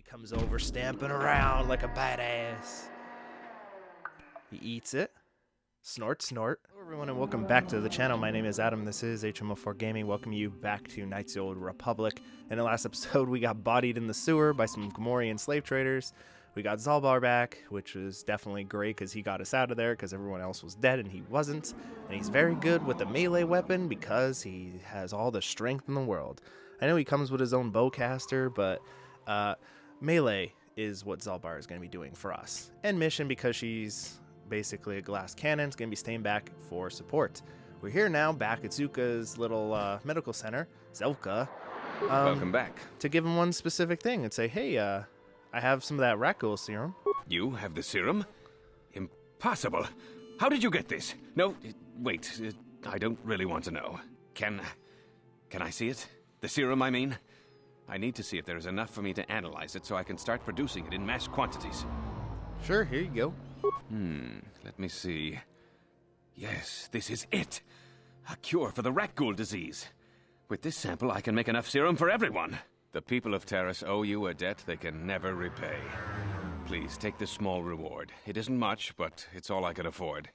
comes over stamping around like a badass. He eats it. Snort, snort. Hello everyone and welcome back to the channel. My name is Adam. This is HM04 Gaming. Welcome you back to Knights of the Old Republic. In the last episode, we got bodied in the sewer by some Gamorrean slave traders. We got Zalbar back, which was definitely great because he got us out of there because everyone else was dead and he wasn't. And he's very good with the melee weapon because he has all the strength in the world. I know he comes with his own bowcaster, but melee is what Zalbar is going to be doing for us. And mission, because she's basically a glass cannon, is going to be staying back for support. We're here now back at Zuka's little medical center, Zelka. Welcome back. To give him one specific thing and say, hey, I have some of that Rakghoul serum. You have the serum? Impossible. How did you get this? No, wait. I don't really want to know. Can I see it? The serum, I mean? I need to see if there is enough for me to analyze it so I can start producing it in mass quantities. Sure, here you go. Let me see. Yes, this is it. A cure for the Rakghoul disease. With this sample, I can make enough serum for everyone. The people of Terrace owe you a debt they can never repay. Please, take this small reward. It isn't much, but it's all I can afford.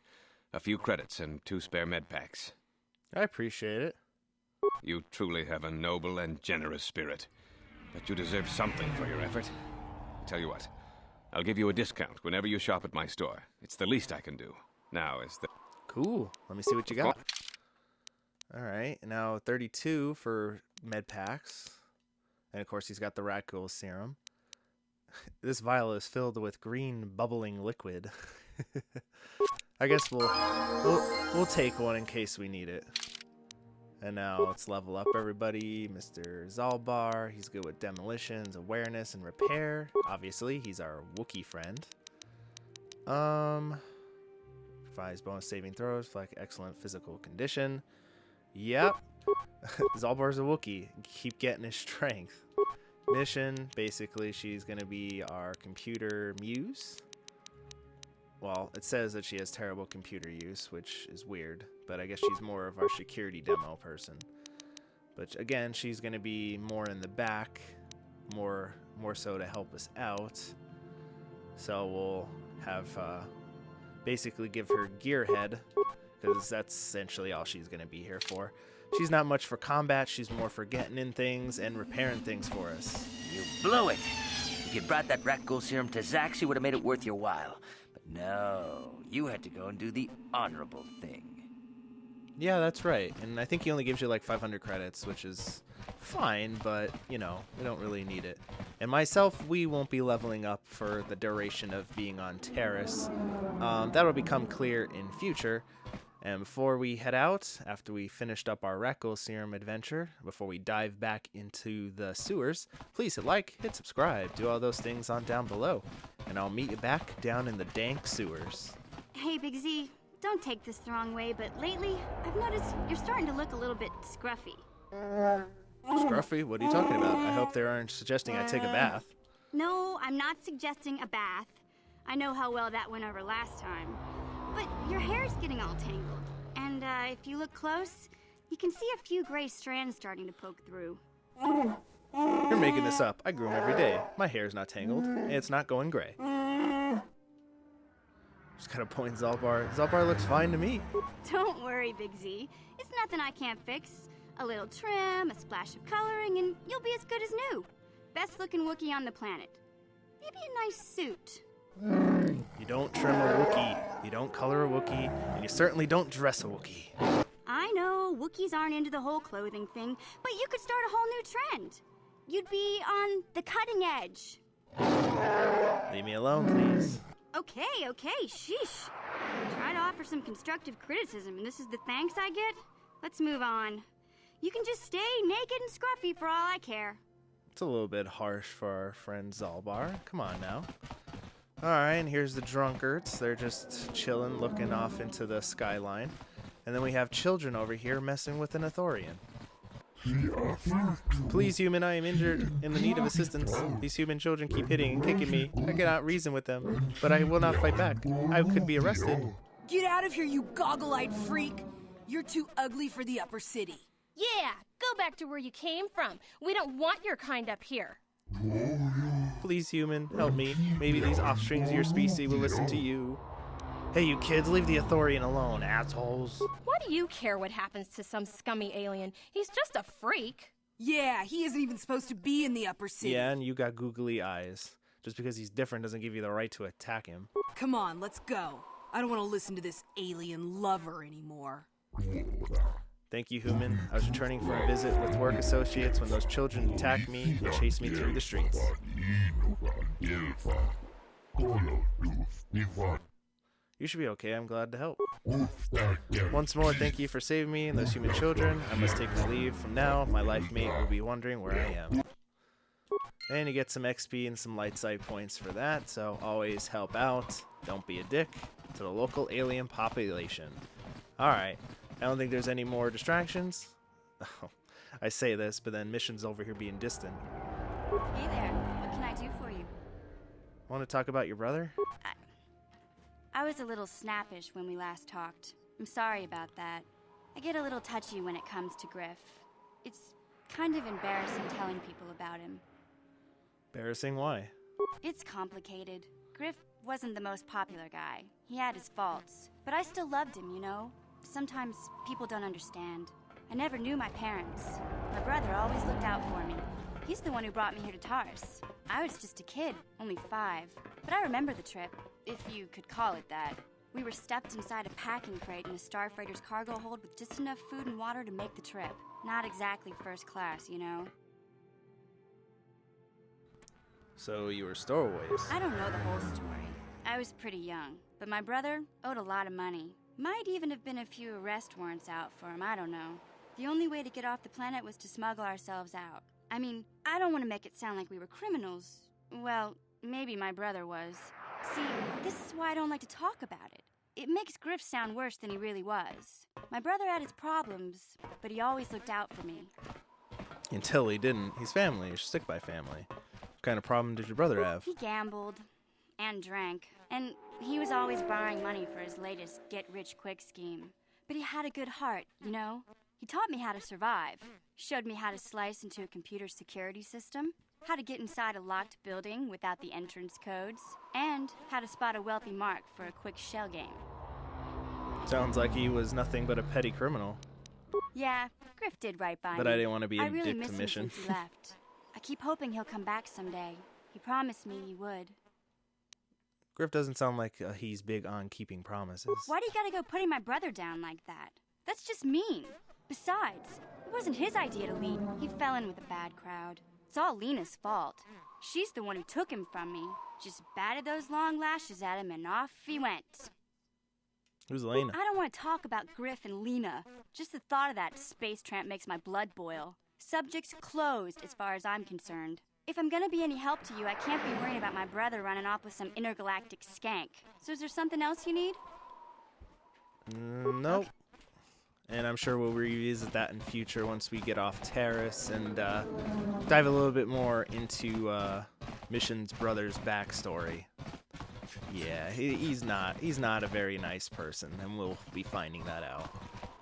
A few credits and 2 spare med packs. I appreciate it. You truly have a noble and generous spirit. But you deserve something for your effort. Tell you what, I'll give you a discount whenever you shop at my store. It's the least I can do. Now is the... Cool. Let me see what you got. Alright, now 32 for med packs. And of course he's got the Rakghoul serum. This vial is filled with green bubbling liquid. I guess we'll take one in case we need it. And now let's level up everybody. Mr. Zalbar, he's good with demolitions, awareness, and repair. Obviously, he's our Wookiee friend. Provides bonus saving throws, like excellent physical condition. Yep. Zalbar's a Wookiee. Keep getting his strength. Mission, basically, she's going to be our computer muse. Well, it says that she has terrible computer use, which is weird, but I guess she's more of our security demo person. But again, she's going to be more in the back, more so to help us out. So we'll have basically give her gearhead, because that's essentially all she's going to be here for. She's not much for combat, she's more for getting in things and repairing things for us. You blew it! If you'd brought that Rakghoul serum to Zax, you would have made it worth your while. But no, you had to go and do the honorable thing. Yeah, that's right. And I think he only gives you like 500 credits, which is fine, but, you know, we don't really need it. And myself, we won't be leveling up for the duration of being on Terrace. That'll become clear in future. And before we head out, after we finished up our Rakghoul serum adventure, before we dive back into the sewers, please hit like, hit subscribe, do all those things on down below. And I'll meet you back down in the dank sewers. Hey, Big Z, don't take this the wrong way, but lately, I've noticed you're starting to look a little bit scruffy. Scruffy? What are you talking about? I hope they aren't suggesting I take a bath. No, I'm not suggesting a bath. I know how well that went over last time. But your hair's getting all tangled. And if you look close, you can see a few gray strands starting to poke through. You're making this up. I groom every day. My hair's not tangled, and it's not going gray. Just gotta point Zalbar. Zalbar looks fine to me. Don't worry, Big Z. It's nothing I can't fix. A little trim, a splash of coloring, and you'll be as good as new. Best looking Wookiee on the planet. Maybe a nice suit. You don't trim a Wookiee, you don't color a Wookiee, and you certainly don't dress a Wookiee. I know, Wookiees aren't into the whole clothing thing, but you could start a whole new trend. You'd be on the cutting edge. Leave me alone, please. Okay, sheesh. Try to offer some constructive criticism, and this is the thanks I get? Let's move on. You can just stay naked and scruffy for all I care. It's a little bit harsh for our friend Zalbar. Come on now. Alright, and here's the drunkards. They're just chilling, looking off into the skyline. And then we have children over here messing with an Ithorian. Please, human, I am injured, in the need of assistance. These human children keep hitting and kicking me. I cannot reason with them, but I will not fight back. I could be arrested. Get out of here, you goggle-eyed freak! You're too ugly for the upper city. Yeah, go back to where you came from. We don't want your kind up here. Please, human, help me. Maybe these offsprings of your species will listen to you. Hey, you kids, leave the Ithorian alone, assholes. Why do you care what happens to some scummy alien? He's just a freak. Yeah, he isn't even supposed to be in the upper city. Yeah, and you got googly eyes. Just because he's different doesn't give you the right to attack him. Come on, let's go. I don't want to listen to this alien lover anymore. Thank you, human. I was returning from a visit with work associates when those children attacked me and chased me through the streets. You should be okay. I'm glad to help. Once more, thank you for saving me and those human children. I must take my leave. From now, my life mate will be wondering where I am. And you get some XP and some light side points for that, so always help out. Don't be a dick to the local alien population. Alright, I don't think there's any more distractions. Oh, I say this, but then mission's over here being distant. Hey there, what can I do for you? Want to talk about your brother? I was a little snappish when we last talked. I'm sorry about that. I get a little touchy when it comes to Griff. It's kind of embarrassing telling people about him. Embarrassing? Why? It's complicated. Griff wasn't the most popular guy. He had his faults. But I still loved him, you know? Sometimes people don't understand. I never knew my parents. My brother always looked out for me. He's the one who brought me here to Tars. I was just a kid, only 5. But I remember the trip, if you could call it that. We were stuffed inside a packing crate in a starfreighter's cargo hold with just enough food and water to make the trip. Not exactly first class, you know? So you were stowaways. I don't know the whole story. I was pretty young, but my brother owed a lot of money. Might even have been a few arrest warrants out for him, I don't know. The only way to get off the planet was to smuggle ourselves out. I mean, I don't want to make it sound like we were criminals. Well, maybe my brother was. See, this is why I don't like to talk about it. It makes Griff sound worse than he really was. My brother had his problems, but he always looked out for me. Until he didn't. He's family. You should stick by family. What kind of problem did your brother have? He gambled and drank, and he was always borrowing money for his latest get-rich-quick scheme. But he had a good heart, you know? He taught me how to survive, showed me how to slice into a computer security system, how to get inside a locked building without the entrance codes, and how to spot a wealthy mark for a quick shell game. Sounds like he was nothing but a petty criminal. Yeah, Griff did right by me. But I didn't want to be a I really dick miss to him mission. since he left. I keep hoping he'll come back someday. He promised me he would. Griff doesn't sound like he's big on keeping promises. Why do you gotta go putting my brother down like that? That's just mean. Besides, it wasn't his idea to leave. He fell in with a bad crowd. It's all Lena's fault. She's the one who took him from me. Just batted those long lashes at him and off he went. Who's Lena? I don't want to talk about Griff and Lena. Just the thought of that space tramp makes my blood boil. Subject's closed as far as I'm concerned. If I'm gonna be any help to you, I can't be worrying about my brother running off with some intergalactic skank. So is there something else you need? Nope. And I'm sure we'll revisit that in future once we get off Terrace and dive a little bit more into Mission's brother's backstory. Yeah, he's not a very nice person, and we'll be finding that out.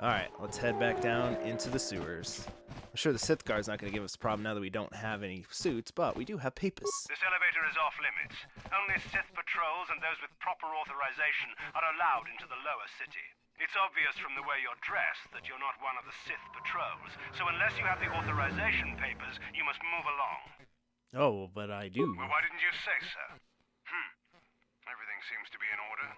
Alright, let's head back down into the sewers. I'm sure the Sith Guard's not going to give us a problem now that we don't have any suits, but we do have papers. This elevator is off limits. Only Sith patrols and those with proper authorization are allowed into the lower city. It's obvious from the way you're dressed that you're not one of the Sith patrols, so unless you have the authorization papers, you must move along. Oh, but I do. Well, why didn't you say so? Everything seems to be in order.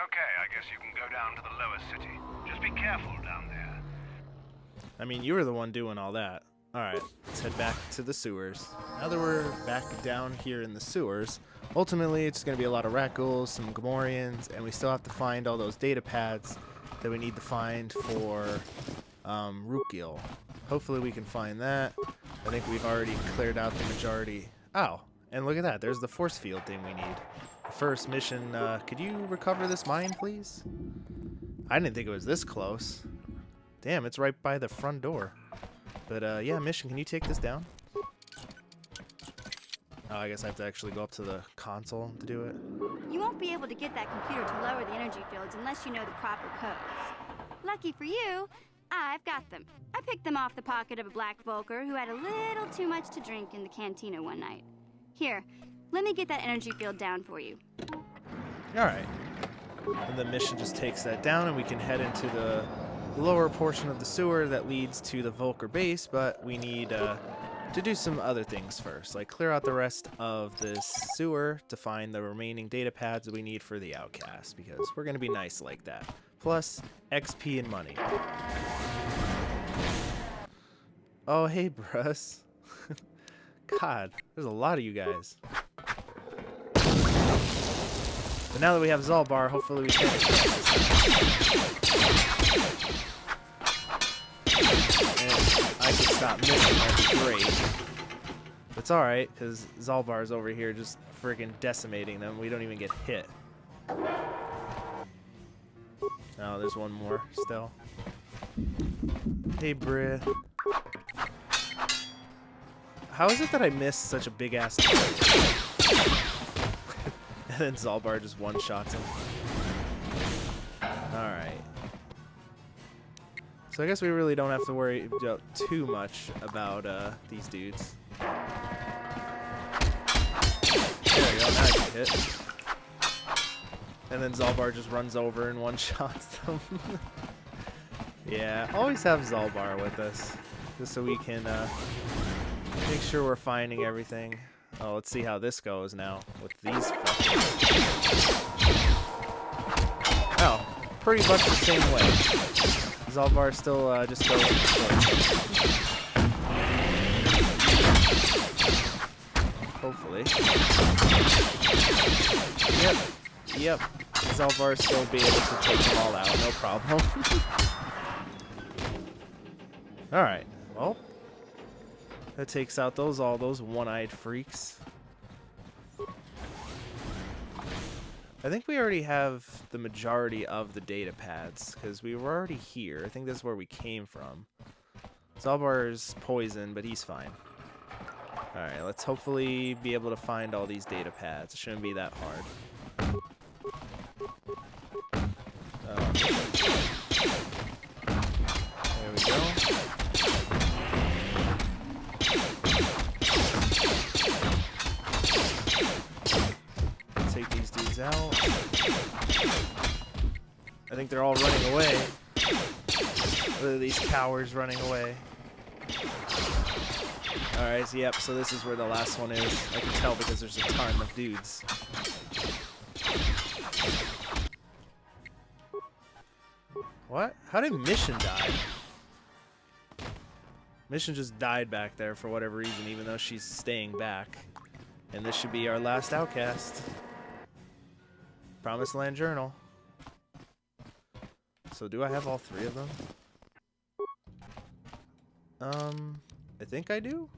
Okay, I guess you can go down to the lower city. Just be careful down there. I mean, you were the one doing all that. Alright, let's head back to the sewers. Now that we're back down here in the sewers, ultimately it's going to be a lot of Rakghouls, some Gamorreans, and we still have to find all those data pads that we need to find for Rookil. Hopefully we can find that. I think we've already cleared out the majority. Oh, and look at that. There's the force field thing we need. First mission, could you recover this mine, please? I didn't think it was this close. Damn, it's right by the front door. But, yeah, mission, can you take this down? Oh, I guess I have to actually go up to the console to do it. You won't be able to get that computer to lower the energy fields unless you know the proper codes. Lucky for you, I've got them. I picked them off the pocket of a black vulker who had a little too much to drink in the cantina one night. Here, let me get that energy field down for you. Alright. And the mission just takes that down, and we can head into the lower portion of the sewer that leads to the Vulker base, but we need to do some other things first, like clear out the rest of this sewer to find the remaining data pads that we need for the outcast, because we're going to be nice like that. Plus, XP and money. Oh, hey, Bruss. God, there's a lot of you guys. But now that we have Zalbar, hopefully we can. And I can stop missing, that'd be great. But it's alright, because Zalbar's over here just friggin' decimating them. We don't even get hit. Oh, there's one more still. Hey, Bri. How is it that I missed such a big ass target? And then Zalbar just one-shots him. Alright. So I guess we really don't have to worry too much about these dudes. There we go, now I get hit. And then Zalbar just runs over and one-shots them. Yeah, always have Zalbar with us. Just so we can make sure we're finding everything. Oh, let's see how this goes now with these fuckers. Oh, pretty much the same way. Zalbar still just goes hopefully. Yep. Zalbar still be able to take them all out, no problem. Alright, well. That takes out all those one-eyed freaks. I think we already have the majority of the data pads, because we were already here. I think this is where we came from. Zalbar's poisoned, but he's fine. Alright, let's hopefully be able to find all these data pads. It shouldn't be that hard. There we go. Take these dudes out. I think they're all running away. Look at these cowards running away. Alright, so yep, so this is where the last one is. I can tell because there's a ton of dudes. What? How did Mission die? Mission just died back there for whatever reason, even though she's staying back. And this should be our last outcast. Promised Land Journal. So do I have all three of them? I think I do.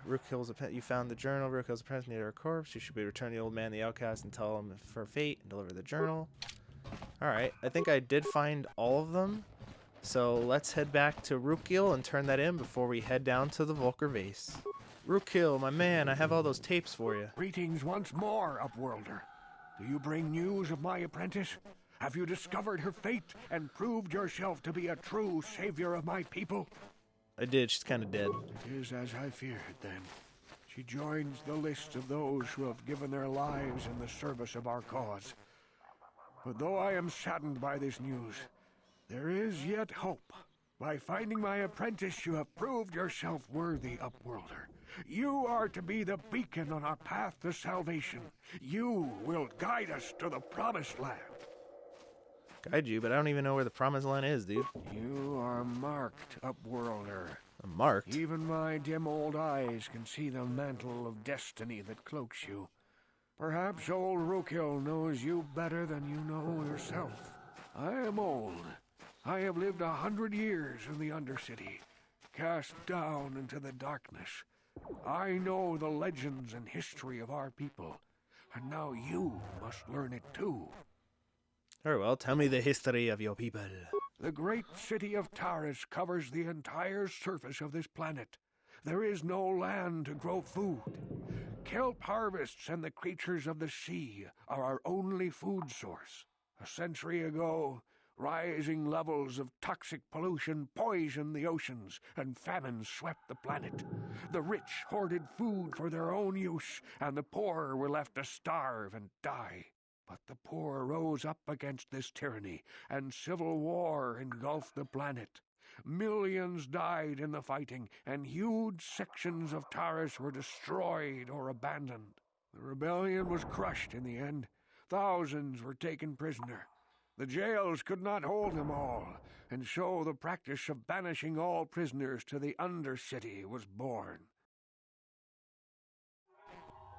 Rook kills a pet. You found the journal. Rook kills a pet near her corpse. You should be return the old man, the outcast, and tell him for fate and deliver the journal. Alright, I think I did find all of them. So let's head back to Rookil and turn that in before we head down to the Vulker base. Rookil, my man, I have all those tapes for you. Greetings once more, Upworlder. Do you bring news of my apprentice? Have you discovered her fate and proved yourself to be a true savior of my people? I did. She's kind of dead. It is as I feared, then. She joins the list of those who have given their lives in the service of our cause. But though I am saddened by this news, there is yet hope. By finding my apprentice, you have proved yourself worthy, Upworlder. You are to be the beacon on our path to salvation. You will guide us to the Promised Land. Guide you, but I don't even know where the Promised Land is, dude. You are marked, Upworlder. I'm marked? Even my dim old eyes can see the mantle of destiny that cloaks you. Perhaps old Rookil knows you better than you know yourself. I am old. I have lived 100 years in the Undercity, cast down into the darkness. I know the legends and history of our people, and now you must learn it too. Very well, tell me the history of your people. The great city of Taris covers the entire surface of this planet. There is no land to grow food. Kelp harvests and the creatures of the sea are our only food source. A century ago, Rising levels of toxic pollution poisoned the oceans, and famine swept the planet. The rich hoarded food for their own use, and the poor were left to starve and die. But the poor rose up against this tyranny, and civil war engulfed the planet. Millions died in the fighting, and huge sections of Taris were destroyed or abandoned. The rebellion was crushed in the end. Thousands were taken prisoner. The jails could not hold them all, and so the practice of banishing all prisoners to the Undercity was born.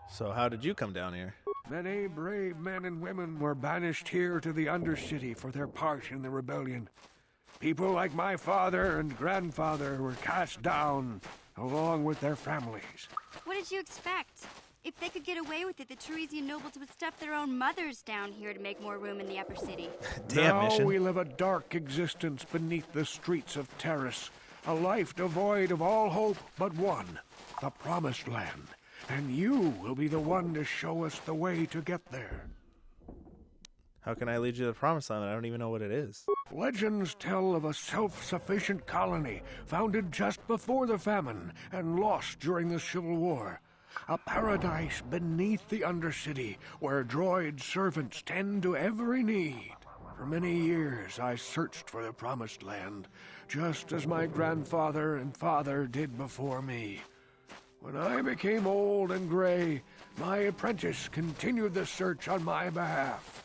So how did you come down here? Many brave men and women were banished here to the Undercity for their part in the rebellion. People like my father and grandfather were cast down, along with their families. What did you expect? If they could get away with it, the Teresian nobles would stuff their own mothers down here to make more room in the upper city. Damn now mission. We live a dark existence beneath the streets of Taris, a life devoid of all hope but one, the Promised Land. And you will be the one to show us the way to get there. How can I lead you to the Promised Land? I don't even know what it is. Legends tell of a self-sufficient colony founded just before the famine and lost during the Civil War. A paradise beneath the Undercity where droid servants tend to every need. For many years I searched for the Promised Land, just as my grandfather and father did before me. When I became old and gray, my apprentice continued the search on my behalf.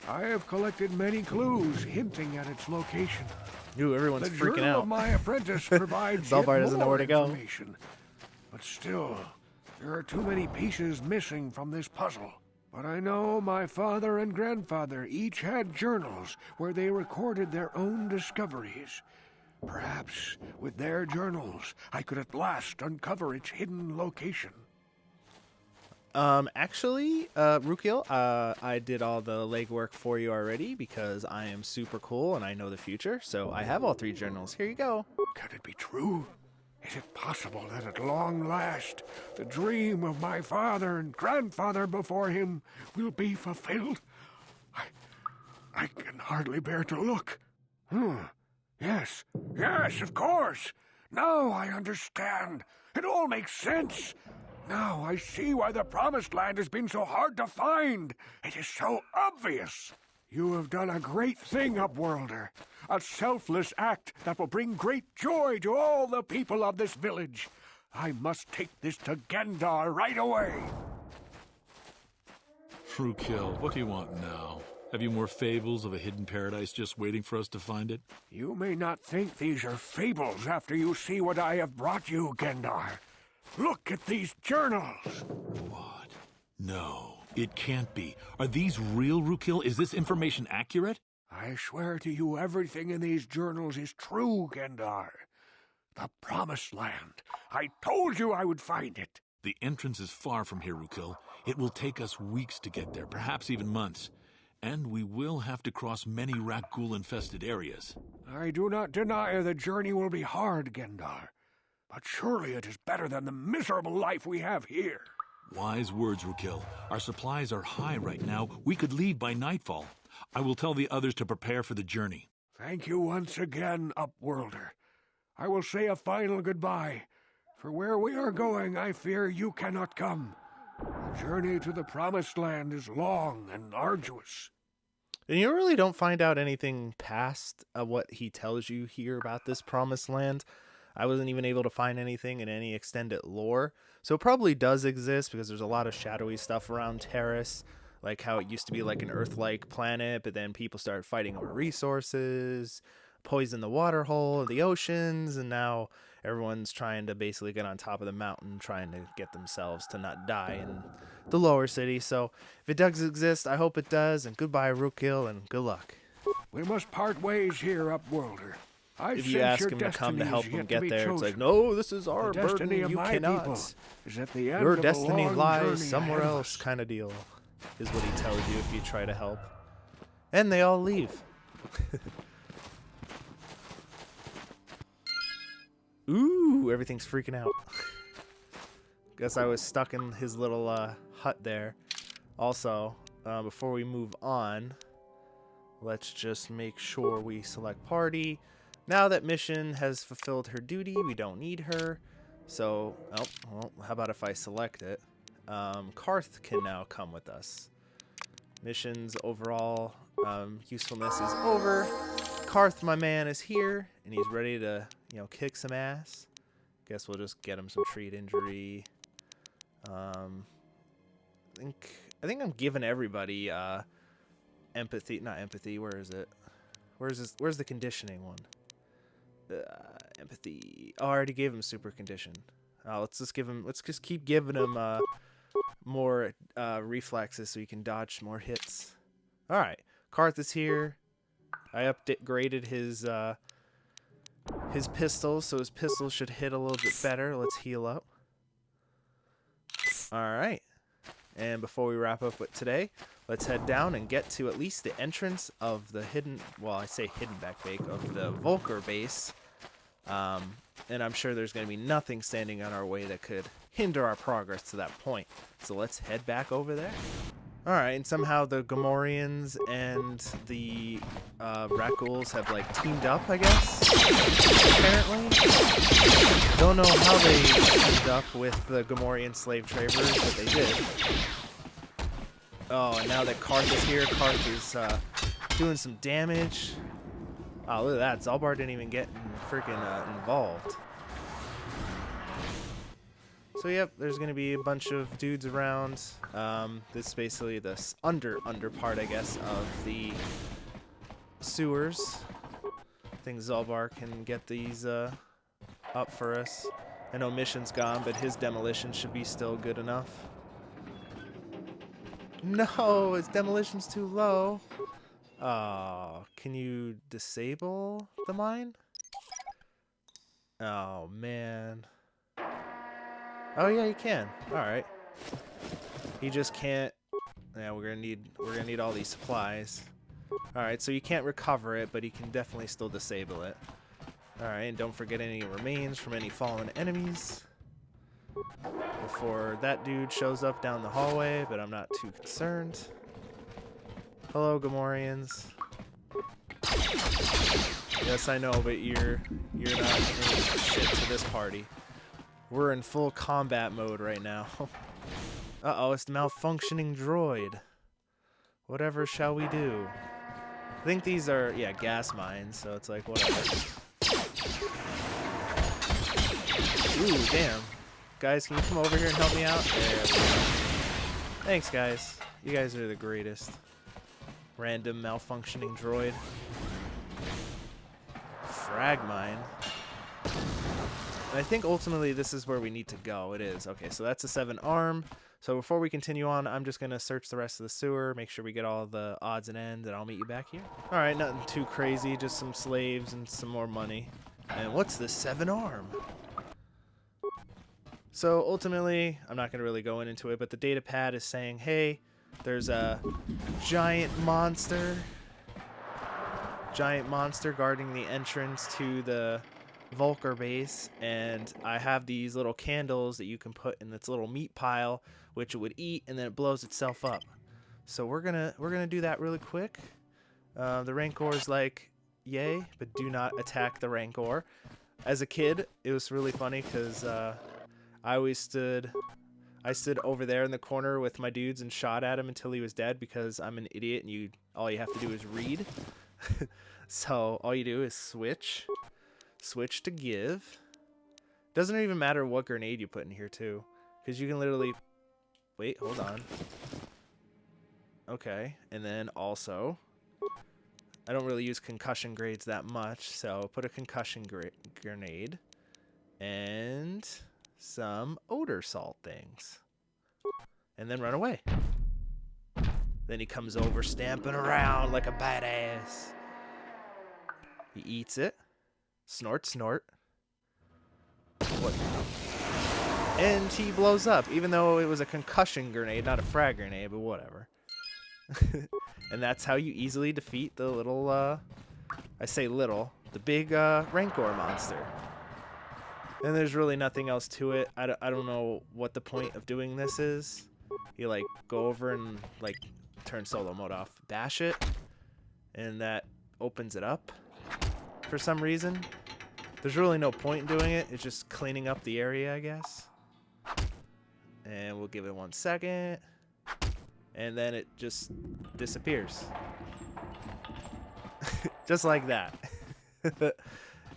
I have collected many clues hinting at its location. Ooh, everyone's the freaking journal out. of my apprentice provides yet Belbar doesn't know more where to go. information. But still, there are too many pieces missing from this puzzle. But I know my father and grandfather each had journals where they recorded their own discoveries. Perhaps with their journals, I could at last uncover its hidden location. Actually, Rukil, I did all the legwork for you already because I am super cool and I know the future. So I have all 3 journals. Here you go. Can it be true? Is it possible that at long last, the dream of my father and grandfather before him will be fulfilled? I can hardly bear to look. Yes, of course. Now I understand. It all makes sense. Now I see why the Promised Land has been so hard to find. It is so obvious. You have done a great thing, Upworlder. A selfless act that will bring great joy to all the people of this village. I must take this to Gendar right away. Rukil, what do you want now? Have you more fables of a hidden paradise just waiting for us to find it? You may not think these are fables after you see what I have brought you, Gendar. Look at these journals. What? No, it can't be. Are these real, Rukil? Is this information accurate? I swear to you everything in these journals is true, Gendar. The Promised Land. I told you I would find it. The entrance is far from here, Rukil. It will take us weeks to get there, perhaps even months. And we will have to cross many Rakghoul-infested areas. I do not deny the journey will be hard, Gendar. But surely it is better than the miserable life we have here. Wise words, Rukil. Our supplies are high right now. We could leave by nightfall. I will tell the others to prepare for the journey. Thank you once again, Upworlder. I will say a final goodbye. For where we are going, I fear you cannot come. The journey to the Promised Land is long and arduous. And you really don't find out anything past what he tells you here about this Promised Land. I wasn't even able to find anything in any extended lore. So it probably does exist because there's a lot of shadowy stuff around Taris. Like how it used to be like an Earth-like planet, but then people started fighting over resources, poisoned the water hole, the oceans, and now everyone's trying to basically get on top of the mountain, trying to get themselves to not die in the lower city. So if it does exist, I hope it does, and goodbye, Rukil, and good luck. We must part ways here, Upworlder. If you ask him to come to help him get there, it's like, no, this is our burden, you cannot. Your destiny lies somewhere else, kind of deal, is what he tells you if you try to help. And they all leave. Ooh, everything's freaking out. Guess I was stuck in his little hut there. Also, before we move on, let's just make sure we select party. Now that Mission has fulfilled her duty, we don't need her. So, oh, well, how about if I select it? Karth can now come with us. Mission's overall usefulness is over. Karth, my man, is here, and he's ready to, you know, kick some ass. Guess we'll just get him some treat injury. I think I'm giving everybody empathy. Not empathy. Where is it? Where's the conditioning one? Empathy. Oh, I already gave him super condition. Let's just keep giving him more reflexes so he can dodge more hits. All right, Karth is here. I upgraded his pistols, so his pistols should hit a little bit better. Let's heal up. All right, and before we wrap up with today, let's head down and get to at least the entrance of the hidden, well, I say hidden back bake, of the Vulker base. And I'm sure there's going to be nothing standing on our way that could hinder our progress to that point. So let's head back over there. Alright, and somehow the Gamorreans and the Rakghouls have, like, teamed up, I guess? Apparently. Don't know how they teamed up with the Gamorrean slave traders, but they did. Oh, and now that Karth is here, Karth is doing some damage. Oh, look at that. Zalbar didn't even get freaking involved. So, yep, there's going to be a bunch of dudes around. This is basically the under part, I guess, of the sewers. I think Zalbar can get these up for us. I know Mission's gone, but his demolition should be still good enough. No, his demolition's too low. Oh, can you disable the mine? Oh, man. Oh yeah, you can. All right. He just can't. Yeah, we're gonna need all these supplies. All right, so you can't recover it, but you can definitely still disable it. All right, and don't forget any remains from any fallen enemies before that dude shows up down the hallway. But I'm not too concerned. Hello, Gamorreans. Yes, I know, but you're not doing shit to this party. We're in full combat mode right now. Uh-oh, it's the malfunctioning droid. Whatever shall we do? I think these are, yeah, gas mines, so it's like, whatever. Ooh, damn. Guys, can you come over here and help me out? There we go. Thanks, guys. You guys are the greatest. Random malfunctioning droid. Frag mine. And I think ultimately this is where we need to go. It is. Okay, so that's a 7 arm. So before we continue on, I'm just going to search the rest of the sewer, make sure we get all the odds and ends, and I'll meet you back here. All right, nothing too crazy, just some slaves and some more money. And what's the 7 arm? So ultimately, I'm not going to really go into it, but the data pad is saying, hey, there's a giant monster guarding the entrance to the Vulker base, and I have these little candles that you can put in this little meat pile, which it would eat, and then it blows itself up. So we're gonna do that really quick. The Rancor's like, yay, but do not attack the Rancor. As a kid, it was really funny because I stood over there in the corner with my dudes and shot at him until he was dead because I'm an idiot and all you have to do is read. So all you do is switch to give. Doesn't even matter what grenade you put in here too, because you can literally wait, hold on. Okay, and then also I don't really use concussion grades that much, so put a concussion grenade and some odor salt things, and then run away. Then he comes over stamping around like a badass. He eats it. Snort, snort. What? And he blows up, even though it was a concussion grenade, not a frag grenade, but whatever. And that's how you easily defeat the little, I say little, the big Rancor monster. And there's really nothing else to it. I don't know what the point of doing this is. You, like, go over and, like, turn solo mode off, bash it, and that opens it up for some reason. There's really no point in doing it. It's just cleaning up the area, I guess. And we'll give it 1 second. And then it just disappears. Just like that.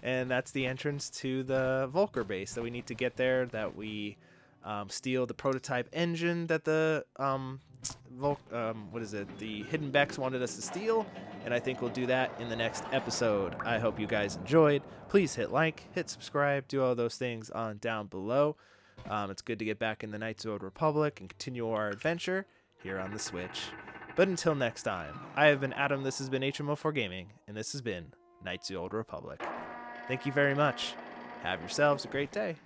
And that's the entrance to the Vulker base that we need to get there, that we steal the prototype engine that the the Hidden Becks wanted us to steal, and I think we'll do that in the next episode. I hope you guys enjoyed. Please hit like, hit subscribe, do all those things on down below. It's good to get back in the Knights of the Old Republic and continue our adventure here on the Switch. But until next time, I have been Adam, this has been HMO4 Gaming, and this has been Knights of the Old Republic. Thank you very much. Have yourselves a great day.